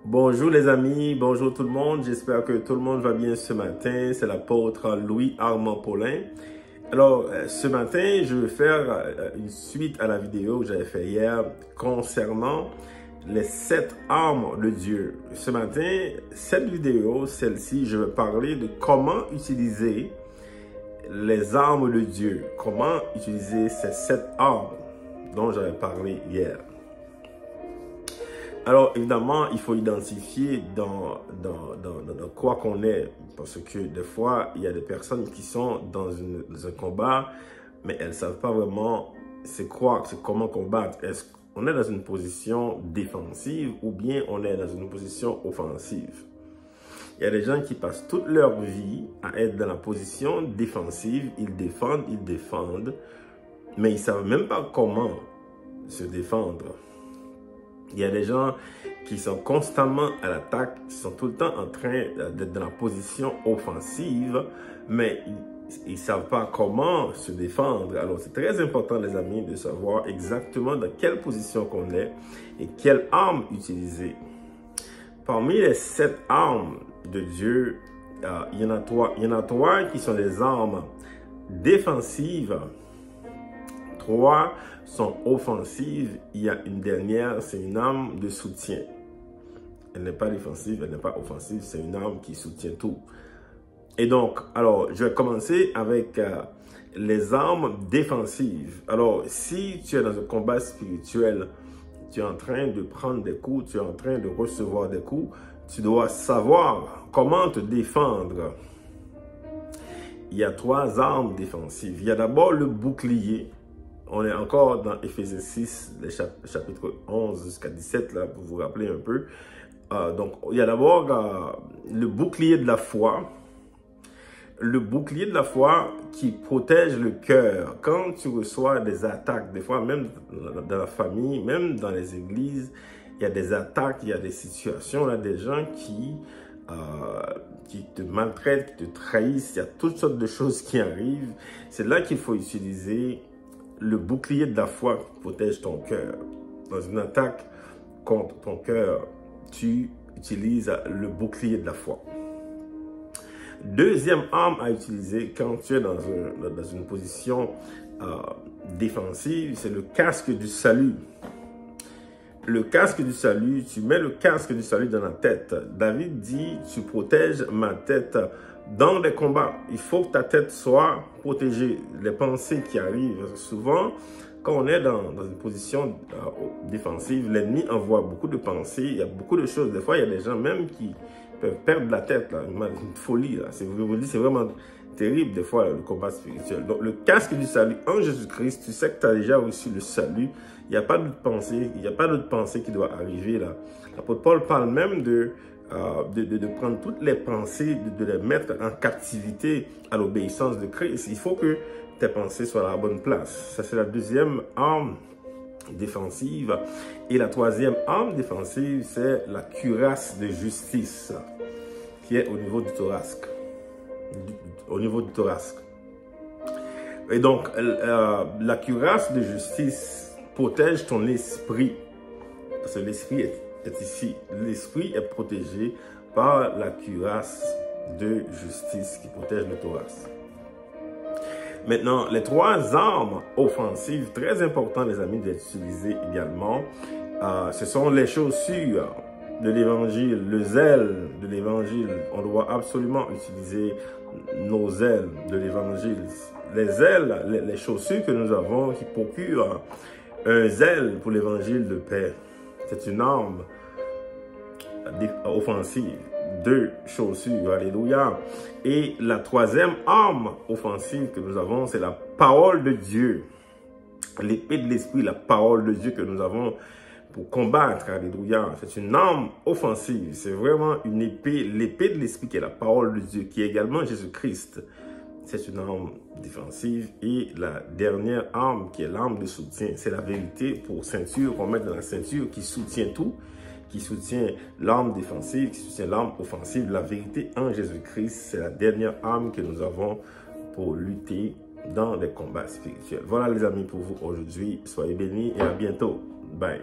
Bonjour les amis, bonjour tout le monde, j'espère que tout le monde va bien ce matin. C'est l'apôtre Louis-Armand Paulin. Alors, ce matin, je vais faire une suite à la vidéo que j'avais fait hier concernant les 7 armes de Dieu. Ce matin, cette vidéo, celle-ci, je vais parler de comment utiliser les armes de Dieu. Comment utiliser ces 7 armes dont j'avais parlé hier. Alors, évidemment, il faut identifier dans quoi qu'on est. Parce que des fois, il y a des personnes qui sont dans un combat, mais elles ne savent pas vraiment c'est comment combattre. Est-ce qu'on est dans une position défensive ou bien on est dans une position offensive? Il y a des gens qui passent toute leur vie à être dans la position défensive. Ils défendent, mais ils ne savent même pas comment se défendre. Il y a des gens qui sont constamment à l'attaque, qui sont tout le temps en train d'être dans la position offensive, mais ils ne savent pas comment se défendre. Alors, c'est très important, les amis, de savoir exactement dans quelle position qu'on est et quelle arme utiliser. Parmi les 7 armes de Dieu, il y en a trois qui sont des armes défensives. 3 sont offensives. Il y a une dernière, c'est une arme de soutien. Elle n'est pas défensive, elle n'est pas offensive, c'est une arme qui soutient tout. Et donc, alors, je vais commencer avec les armes défensives. Alors, si tu es dans un combat spirituel, tu es en train de prendre des coups, tu es en train de recevoir des coups, tu dois savoir comment te défendre. Il y a 3 armes défensives. Il y a d'abord le bouclier. On est encore dans Éphésiens 6, chapitre 11 jusqu'à 17, là, pour vous rappeler un peu. Donc, il y a d'abord le bouclier de la foi. Le bouclier de la foi qui protège le cœur. Quand tu reçois des attaques, des fois même dans la famille, même dans les églises, il y a des attaques, il y a des situations, là, des gens qui te maltraitent, qui te trahissent. Il y a toutes sortes de choses qui arrivent. C'est là qu'il faut utiliser le bouclier de la foi qui protège ton cœur. Dans une attaque contre ton cœur, tu utilises le bouclier de la foi. Deuxième arme à utiliser quand tu es dans une position défensive, c'est le casque du salut. Le casque du salut, tu mets le casque du salut dans la tête. David dit, tu protèges ma tête dans les combats. Il faut que ta tête soit protégée. Les pensées qui arrivent, souvent, quand on est dans une position défensive, l'ennemi envoie beaucoup de pensées, il y a beaucoup de choses. Des fois, il y a des gens même qui peuvent perdre la tête, là, une folie. Là. C'est vraiment terrible, des fois, le combat spirituel. Donc, le casque du salut en Jésus-Christ, tu sais que tu as déjà reçu le salut. Il n'y a pas d'autre pensée, il n'y a pas d'autre pensée qui doit arriver là. L'apôtre Paul parle même de prendre toutes les pensées, de les mettre en captivité à l'obéissance de Christ. Il faut que tes pensées soient à la bonne place. Ça, c'est la deuxième arme défensive. Et la troisième arme défensive, c'est la cuirasse de justice qui est au niveau du thorax. Et donc, la cuirasse de justice protège ton esprit. Parce que l'esprit est ici. L'esprit est protégé par la cuirasse de justice qui protège le thorax. Maintenant, les 3 armes offensives, très importantes, les amis, d'utiliser également, ce sont les chaussures de l'évangile, le zèle de l'évangile. On doit absolument utiliser nos ailes de l'évangile. Les ailes, les chaussures que nous avons qui procurent un zèle pour l'évangile de paix. C'est une arme offensive. 2 chaussures, alléluia. Et la troisième arme offensive que nous avons, c'est la parole de Dieu. L'épée de l'esprit, la parole de Dieu que nous avons pour combattre, alléluia. C'est une arme offensive. C'est vraiment une épée, l'épée de l'esprit qui est la parole de Dieu, qui est également Jésus-Christ. C'est une arme défensive. Et la dernière arme, qui est l'arme de soutien, c'est la vérité pour ceinture, qu'on met dans la ceinture qui soutient tout, qui soutient l'arme défensive, qui soutient l'arme offensive. La vérité en Jésus-Christ, c'est la dernière arme que nous avons pour lutter dans les combats spirituels. Voilà les amis pour vous aujourd'hui. Soyez bénis et à bientôt. Bye.